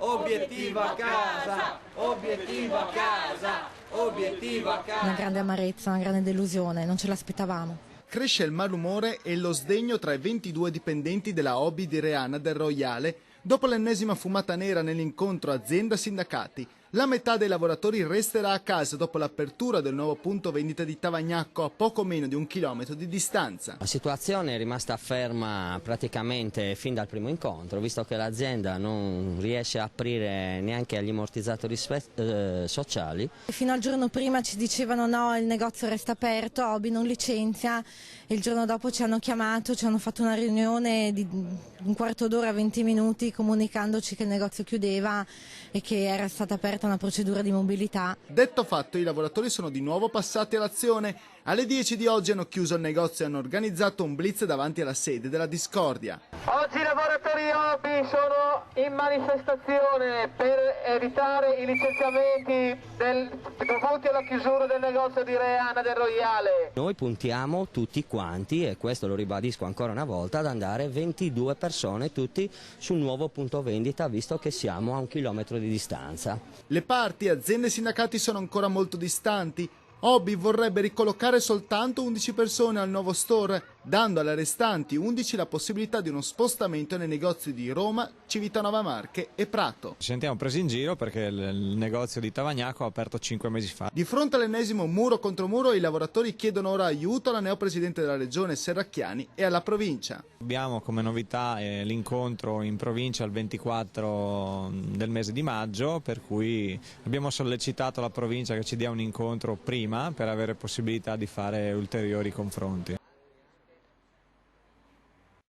obiettivo a casa, obiettivo a casa, obiettivo a casa. Una grande amarezza, una grande delusione, non ce l'aspettavamo. Cresce il malumore e lo sdegno tra i 22 dipendenti della Obi di Reana del Royale dopo l'ennesima fumata nera nell'incontro azienda-sindacati. La metà dei lavoratori resterà a casa dopo l'apertura del nuovo punto vendita di Tavagnacco a poco meno di 1 chilometro di distanza. La situazione è rimasta ferma praticamente fin dal primo incontro, visto che l'azienda non riesce a aprire neanche agli ammortizzatori sociali. Fino al giorno prima ci dicevano no, il negozio resta aperto, Obi non licenzia, e il giorno dopo ci hanno chiamato, ci hanno fatto una riunione di un quarto d'ora, 20 minuti, comunicandoci che il negozio chiudeva e che era stata aperta una procedura di mobilità. Detto fatto, i lavoratori sono di nuovo passati all'azione. Alle 10 di oggi hanno chiuso il negozio e hanno organizzato un blitz davanti alla sede della Discordia. Oggi i lavoratori Obi sono in manifestazione per evitare i licenziamenti dovuti alla chiusura del negozio di Reana del Royale. Noi puntiamo tutti quanti, e questo lo ribadisco ancora una volta, ad andare 22 persone tutti sul nuovo punto vendita, visto che siamo a 1 chilometro di distanza. Le parti, aziende e sindacati sono ancora molto distanti. Obi vorrebbe ricollocare soltanto 11 persone al nuovo store, dando alle restanti 11 la possibilità di uno spostamento nei negozi di Roma, Civitanova Marche e Prato. Ci sentiamo presi in giro perché il negozio di Tavagnacco ha aperto 5 mesi fa. Di fronte all'ennesimo muro contro muro, i lavoratori chiedono ora aiuto alla neopresidente della regione Serracchiani e alla provincia. Abbiamo come novità l'incontro in provincia il 24 del mese di maggio, per cui abbiamo sollecitato la provincia che ci dia un incontro prima per avere possibilità di fare ulteriori confronti.